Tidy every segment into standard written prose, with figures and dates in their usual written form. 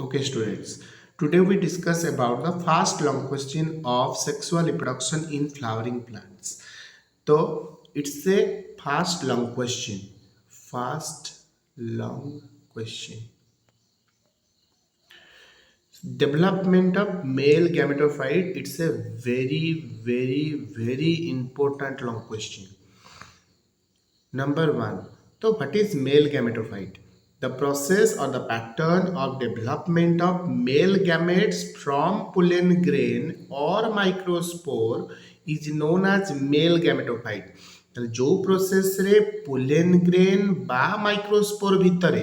Okay, students. Today we discuss about the fast long question of sexual reproduction in flowering plants. So it's a fast long question. Fast long question. Development of male gametophyte. It's a very important long question. Number one, so what is male gametophyte? The process or the pattern of development of male gametes from pollen grain or microspore is known as male gametophyte. जो process रे pollen grain बा microspore भितरे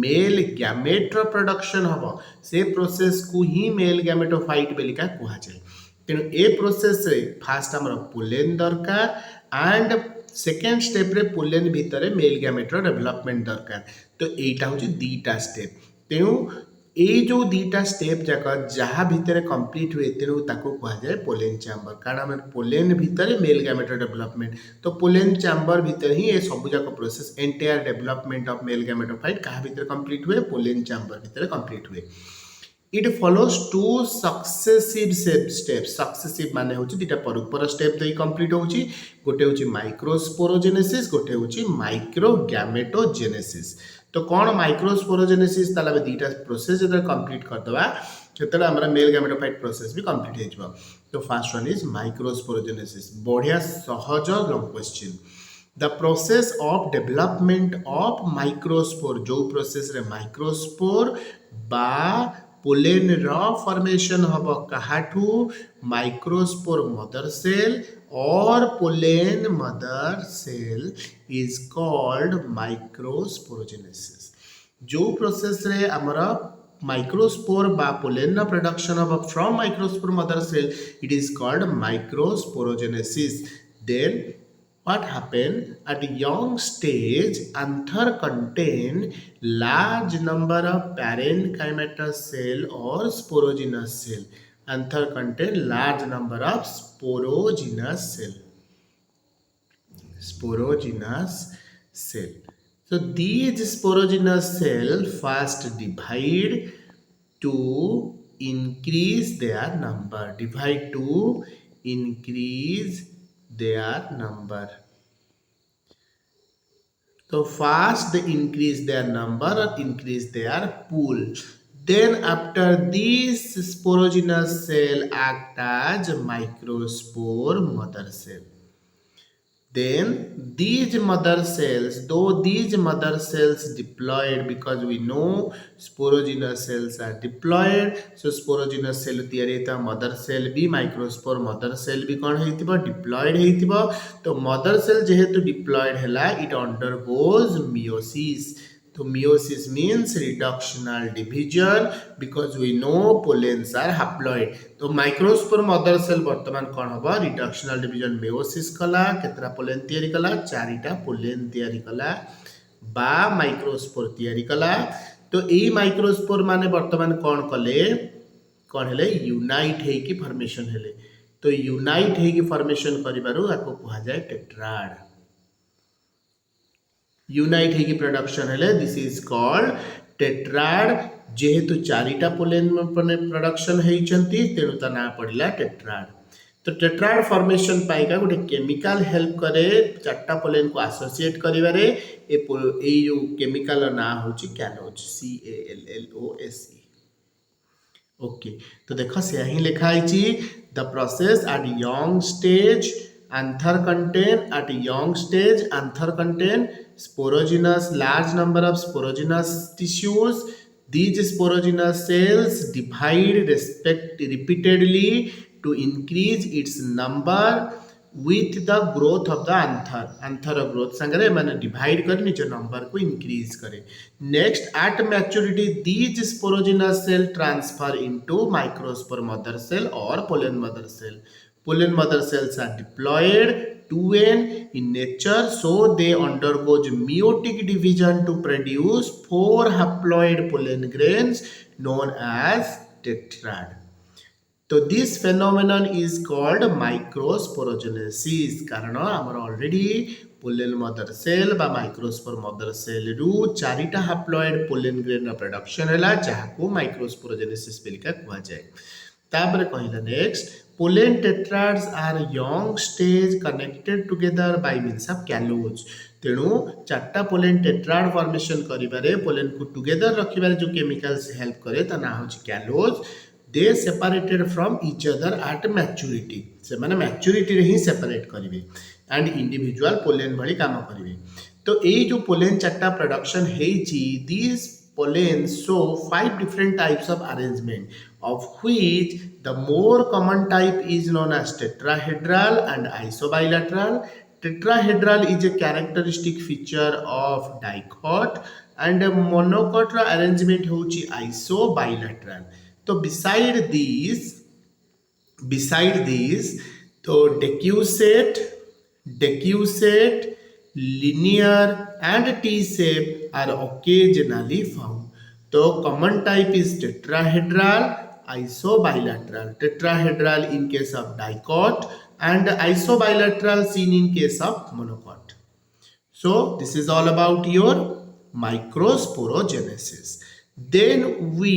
mail गैमेट्र production हम से process को ही male gametophyte बेलिका कहा जाए तेणु ए प्रोसेस रे फास्ट आमर पोलेन दरकार एंड सेकेंड स्टेप रे पोलेन भितर मेल गैमेट्र डेभलपमेंट दरकार तो यहीटा हूँ दीटा स्टेप तेणु ये जो दीटा स्टेप जाक जहाँ भितर कंप्लीट हुए तेणु ताको कहुए पोलेन चैम्बर कारण आम पोलेन भितर मेल गैमेट्र डेभलपमेंट तो पोलेन चैम्बर भितर ही ये सब जाक process entire development of male gametophyte क्या भितर कंप्लीट हुए पोलेन चैम्बर भितर कंप्लीट हुए it follows two successive step successive माने होची दिटा परस्पर स्टेप दे कंप्लीट होची गोटे होची माइक्रोस्पोरोजेनेसिस गोटे होची माइक्रोगैमेटोजेनेसिस तो कौन माइक्रोस्पोरोजेनेसिस ताला बे दीटा प्रोसेस जब कंप्लीट कर दवा सेतले हमरा मेल गैमेटोफाइट प्रोसेस भी कंप्लीट हे जबो तो फर्स्ट वन इज माइक्रोस्पोरोजेनेसिस बढ़िया सहज long question the process of development of microspore जो प्रोसेस रे माइक्रोस्पोर बा पोलेन फॉर्मेशन हम कहाठू माइक्रोस्पोर मदर सेल और pollen mother cell is called microsporogenesis जो प्रोसेस रे हमर माइक्रोस्पोर बा pollen production of from microspore mother cell it is called microsporogenesis then what happened at a young stage anther contain large number of parenchymatous cell or sporogenous cell anther contain large number of sporogenous cell so these sporogenous cell first divide to increase their number divide to increase their number so first they increase their number or increase their pool then after these sporogenous cell act as microspore mother cell then these mother cells though these mother cells diploid because we know sporogenous cells are diploid so sporogenous cell तैयारी था mother cell भी microspore mother cell भी कौन है diploid है तो mother cell जेहेतु diploid है it undergoes meiosis तो meiosis means reductional division because we know pollens are haploid तो माइक्रोस्पोर मदर सेल वर्तमान कौन हम रिडक्शनल डिविजन मेयोसिस कला केतरा पोलेन तैयारी कला चारिटा पोलेन तैयारी कला बा माइक्रोस्पोर तैयारी कला तो यही माइक्रोस्पोर माने वर्तमान कौन कले कौन हेले यूनाइट है कि फॉर्मेशन हेले तो यूनाइट है कि फॉर्मेशन करिबारु आको कहा जाए टेट्राड यूनाइट है कि प्रोडक्शन हेले दिस इज कॉल्ड टेट्राड जेहेतु चारिटा पोलेन प्रोडक्शन होती तेणु ता ना पड़ा टेट्राड तो टेट्राड फॉर्मेशन पाइका गोटे केमिकल हेल्प करे चार्टा पोलेन को एसोसिएट करिवारे ए जो केमिकल ना होची कैनोज CALLOSE ओके तो देख से ही लिखा है the process at young stage anther contain at young stage anther contain sporogenous large number of sporogenous tissues these sporogenous cells divide repeatedly to increase its number with the growth of the anther growth संगरे माने divide कर निज number को increase करे next at maturity these sporogenous cell transfer into microspore mother cell or pollen mother cell pollen mother cells are diploid 2n in nature so they undergoes meiotic division to produce 4 haploid pollen grains known as tetrad तो this phenomenon is called microsporogenesis कारण आमर already pollen mother cell बा microspore mother cell रु चारिटा haploid pollen grain production है जहाँ microsporogenesis बेलिका कह जाए। तापर कहला next pollen tetrads are young stage connected together by means of callose. तेणु चार्टा पोलेन टेट्राड फॉर्मेशन करिबारे पोलेन को टुगेदर रखिबारे जो केमिकल्स हेल्प करे ता ना होची callose. They separated from each other at maturity से माने मैच्योरिटी रे ही सेपरेट करिवे एंड इंडिविजुअल पोलेन भली काम करिवे। तो ए जो पोलेन चार्टा प्रोडक्शन हेची this pollen show 5 different types of arrangement of which the more common type is known as tetrahedral and isobilateral. Tetrahedral is a characteristic feature of dicot and monocot arrangement hochi isobilateral. So beside these तो decussate, linear and T-shape are occasionally found. So common type is tetrahedral, isobilateral. Tetrahedral in case of dicot and isobilateral seen in case of monocot. So this is all about your microsporogenesis. Then we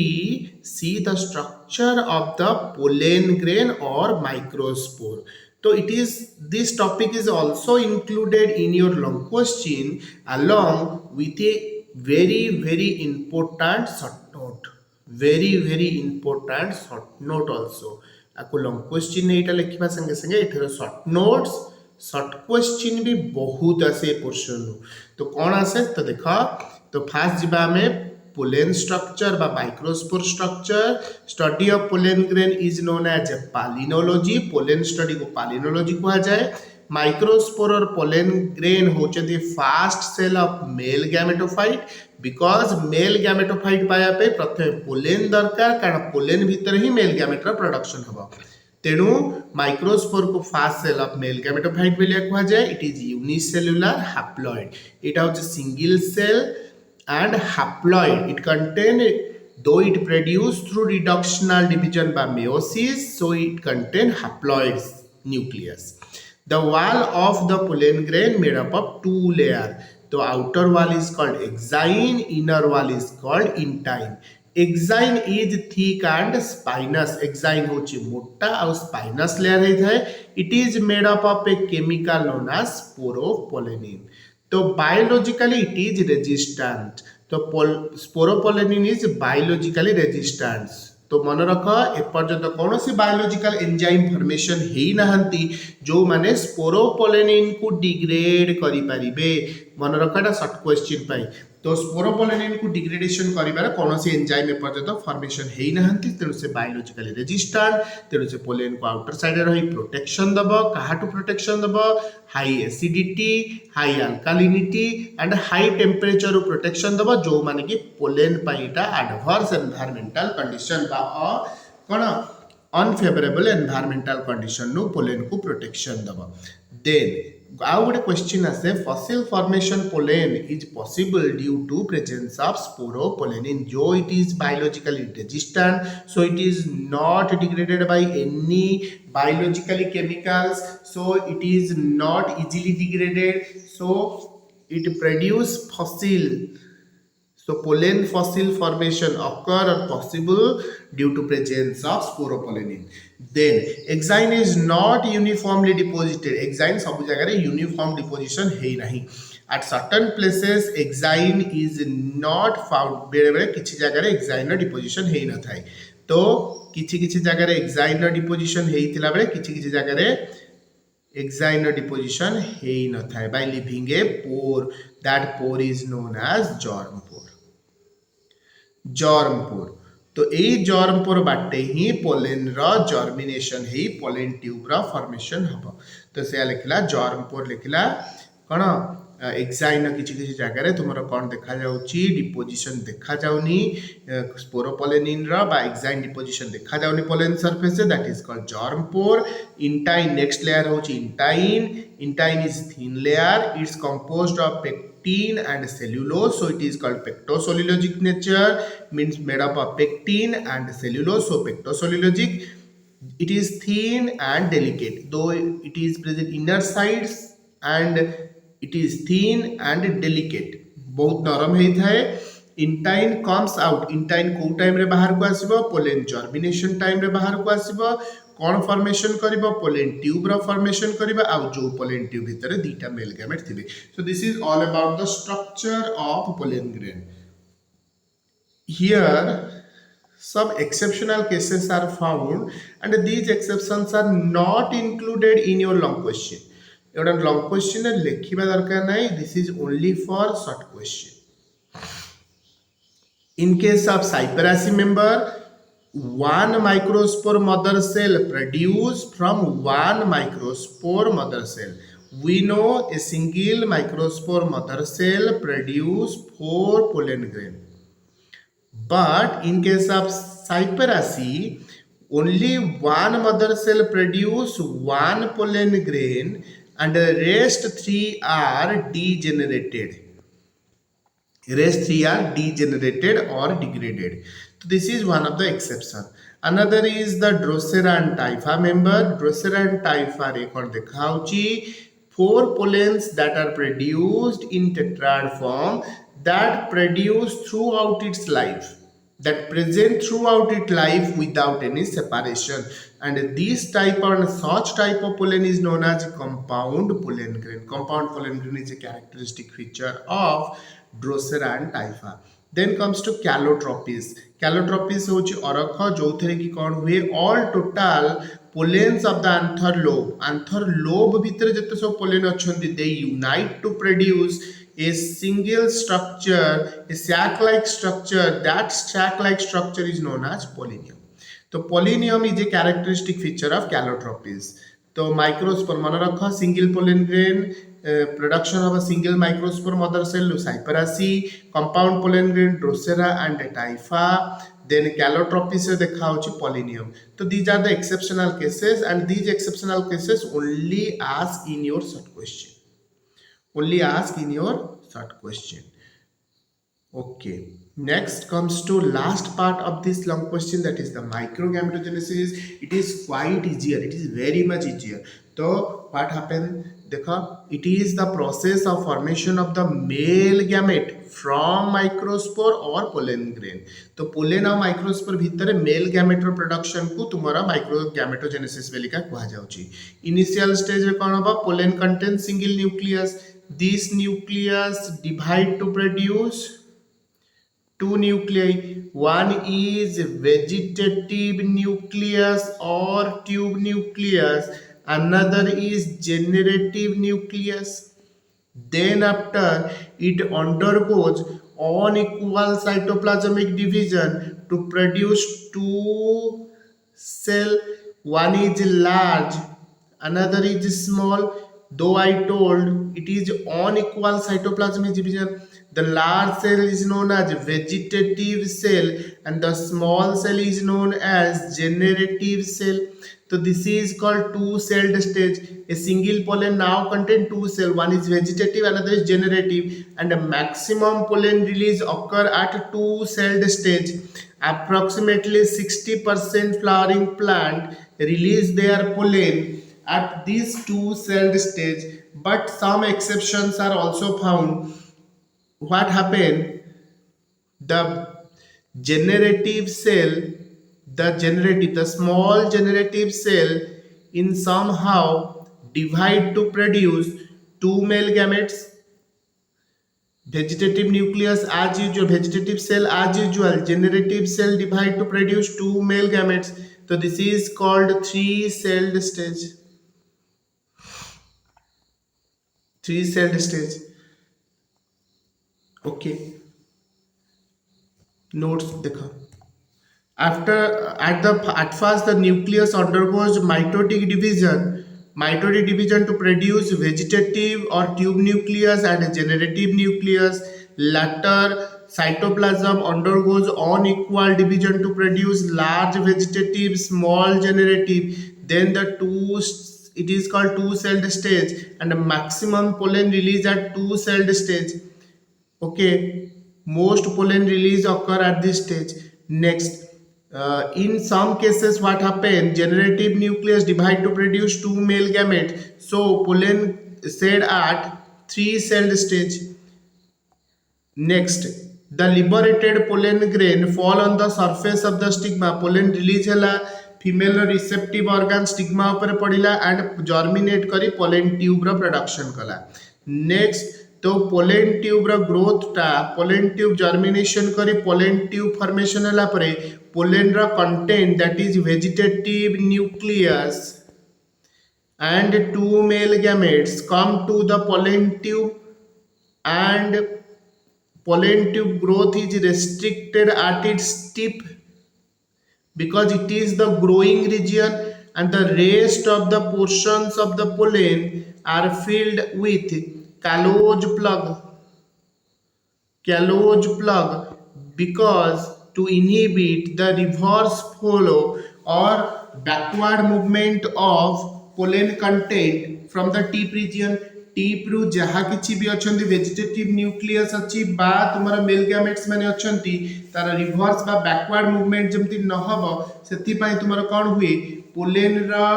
see the structure of the pollen grain or microspore. So it is this topic is also included in your long question along with a very important short note. Very important short note also. आपको long question एटा लिखिबा संगे संगे एठर short notes short question भी बहुत आसे portion. तो कौन आसे तो देखा तो फास्ट जीवा में पोलेन स्ट्रक्चर बा microspore structure study of pollen grain is known as palynology. Pollen study को पालिनोलॉजी कहा जाए। माइक्रोस्पोर और पोलेन ग्रेन होचंदी first cell of male gametophyte because male gametophyte पाया पे प्रथम पोलेन दरकार कारण पोलेन भीतर ही मेल गैमेटर प्रोडक्शन हबो। तेणु माइक्रोस्पोर को first cell of male gametophyte बेलिया कहा जाए। It is unicellular haploid. It होचे single cell and haploid. It contain though it produced through reductional division by meiosis, so it contain haploid nucleus. The wall of the pollen grain made up of two layers. The outer wall is called exine, inner wall is called intine. Exine is thick and spinous. Exine होची मोटा और spinous layer है। It is made up of a chemical known as sporopollenin. तो biologically it is resistant. तो sporopollenin is biologically resistant. तो मन रख एपर्यंत कौन सी बायोलॉजिकल एंजाइम फॉर्मेशन हेई नहंती जो माने स्पोरोपोलेनिन को डिग्रेड करि परिबे। मन रखटा शॉर्ट क्वेश्चन पाई। तो स्पोरोपोलेनिन को डिग्रेडेशन करिबार कौन सी एंजाइम एपर्यंत फॉर्मेशन हेई नहंती तेणु से बायोलॉजिकली रेजिस्टेंट। तेणु से पोलेन को आउटर साइड रही प्रोटेक्शन दबो। काहाटू प्रोटेक्शन दबो high acidity, high alkalinity and high temperature protection दबो जो माने कि पोलेन पाइटा एडवर्स एनवायरमेंटल कंडीशन बा कोन अनफेवरेबल एनवायरमेंटल कंडीशन नु पोलेन को प्रोटेक्शन दबो। देन आउ गोटे क्वेश्चन आसे fossil formation pollen is possible due to presence of sporopollenin जो it is biologically resistant so it is not degraded by any biologically chemicals, so it is not easily degraded, so it produce fossil. So pollen fossil formation occur or possible due to presence of sporopollenin. Then exine is not uniformly deposited. Exine सब जगह uniform deposition है नहीं. At certain places exine is not found. बेरे बेरे किसी जगह exine deposition है न था. तो किसी जगह एक्साइन डिपोजिशन हेइतिला बेले किसी जगह एक्साइन डिपोजिशन हेइ न थाए by living a pore. That pore is known as germ pore. Germ pore तो ए जर्म पोर बाटे ही पोलेन रो जर्मिनेशन हेइ पोलेन ट्यूब रो फॉर्मेशन हबो। तो से लिखला जर्म पोर लिखला कोन एक्साइन किसी जगह तुम कौन देखा जाउची डिपोजिशन देखा जाउनी स्पोरोपोलेनिन रा बा एक्साइन डिपोजिशन देखा जाउनी पोलेन सरफेस से that is called germ pore. Intine next layer होची intine. Intine is thin layer. It's composed of pectin and cellulose so it is called pectocellulosic nature means made up of pectin and cellulose so pectocellulosic. It is thin and delicate though it is present inner sides and it is thin and delicate, बहुत नरम होता है. Intine comes out, intine को time रे बाहर को आसीबो, pollen germination time रे बाहर को आसीबो. कौन फॉर्मेशन करिबो, पोलेन ट्यूब रो फॉर्मेशन करिबो, आ जो पोलेन ट्यूब भितर दीटा मेल गैमेट थिबे. So this is all about the structure of pollen grain. Here some exceptional cases are found and these exceptions are not included in your long question. एउटा long question लेखिबा दरकार नाही, this is only for short question. In case of Cyperaceae member, one microspore mother cell produced from one microspore mother cell. We know a single microspore mother cell produce 4 pollen grain. But in case of Cyperaceae, only one mother cell produce one pollen grain and the rest 3 are degenerated. Rest 3 are degenerated or degraded. So this is one of the exception. Another is the Drosera and Typha member. Drosera and Typha re kon dekhauchi 4 pollens that are produced in tetrad form that produce throughout its life, that present throughout its life without any separation, and this type or such type of pollen is known as compound pollen grain. Compound pollen grain is a characteristic feature of Drosera and Typha. Then comes to Calotropis. Calotropis होची अरख जोथरे की कौन हुए all total pollens of the anther lobe. Anther lobe भितर जते सब pollen अछंती they unite to produce a single structure, a sac-like structure. That sac-like structure is known as pollinium. So pollinium is a characteristic feature of Calotropis. So microspore मन रख single pollen grain, production of a single microspore mother cell Cyperaceae, compound pollen grain Drosera and Typha. Then Calotropis देखा होची pollinium. So these are the exceptional cases, and these exceptional cases only ask in your short question. Only ask in your short question. Okay, next comes to last part of this long question, that is the microgametogenesis. It is quite easier, it is very much easier. So what happened, देखो, it is the process of formation of the male gamete from microspore or pollen grain. तो pollen और microspore भितर male gamete रो production को तुम्हारा microgametogenesis बेलिका कहा जाउची. Initial stage रे कौन होबा, pollen contains single nucleus. This nucleus divide to produce 2 nuclei. One is vegetative nucleus or tube nucleus. Another is generative nucleus. Then after it undergoes unequal cytoplasmic division to produce 2 cell. One is large, another is small. Though I told it is unequal cytoplasmic division, the large cell is known as vegetative cell and the small cell is known as generative cell. So this is called two-celled stage. A single pollen now contains 2 cells. One is vegetative, another is generative, and the maximum pollen release occur at 2-celled stage. Approximately 60% flowering plant release their pollen at this 2-celled stage, but some exceptions are also found. What happened? The generative cell, the small generative cell in somehow divide to produce 2 male gametes. Vegetative nucleus as usual, vegetative cell as usual, generative cell divide to produce 2 male gametes. So this is called 3-celled stage. 3-celled stage. Okay, notes देखो. At first the nucleus undergoes mitotic division to produce vegetative or tube nucleus and generative nucleus. Later cytoplasm undergoes unequal division to produce large vegetative, small generative. Then it is called 2-celled stage, and the maximum pollen release at 2-celled stage. Okay, most pollen release occur at this stage. Next, in some cases what happen, generative nucleus divide to produce 2 male gametes. So pollen shed at 3-celled stage. Next, the liberated pollen grain fall on the surface of the stigma. Pollen release hela, female receptive organ stigma upare padila and germinate kari pollen tube ro production kala. Next, तो pollen tube रो growth टा pollen tube germination करी pollen tube formation हला परे pollen row content that is vegetative nucleus and two male gametes come to the pollen tube, and pollen tube growth is restricted at its tip because it is the growing region, and the rest of the portions of the pollen are filled with callose plug because to inhibit the reverse flow or backward movement of pollen content from the tip region. टीप रु जहा किछि भी अछंती vegetative nucleus अछि बा तुमरा male gametes माने अछंती तार reverse बा बैकवर्ड मूवमेंट जेमति न हबो सेति पई तुमरा कोन हुए पोलेन रा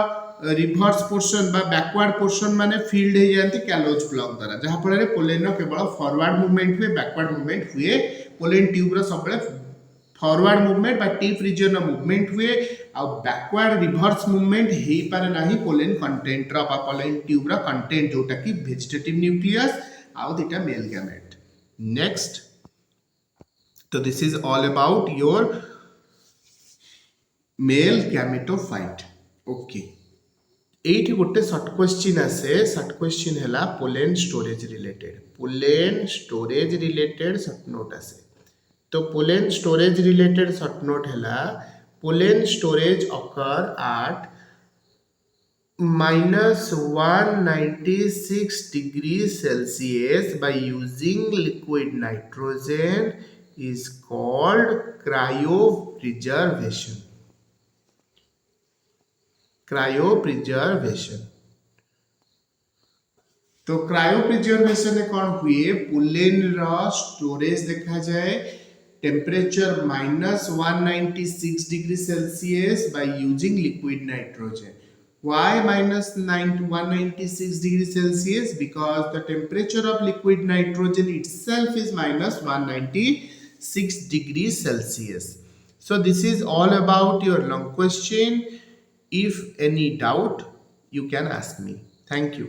रिवर्स पोर्शन बा बैकवर्ड पोर्शन माने फील्ड हे जानती कैलोज प्लग द्वारा जहा फल पोलेन रो केवल फॉरवर्ड मूवमेंट हुए बैकवर्ड मूवमेंट हुए पोलेन ट्यूब रो सबले फॉरवर्ड मूवमेंट बा टिप रीजन मूवमेंट हुए आ बैकवर्ड रिवर्स मूवमेंट हे पारे नाही पोलेन कंटेंट रा बा पोलेन ट्यूब रा कंटेंट जोटा कि वेजिटेटिव न्यूक्लियस आ दिटा मेल गैमेट. नेक्स्ट, तो this is all about your male gametophyte. Okay, एठी गोटे शॉर्ट क्वेश्चन आसे. शॉर्ट क्वेश्चन हैला pollen storage related short note आसे. तो pollen storage related short note हैला pollen storage occur at -196 degrees Celsius by using liquid nitrogen is called cryopreservation. तो cryopreservation में कौन हुए पोलेन रा स्टोरेज देखा जाए temperature -196 degree Celsius by using liquid nitrogen. Why -196 degree Celsius? Because the temperature of liquid nitrogen itself is -196 degrees Celsius. So this is all about your long question. If any doubt, you can ask me. Thank you.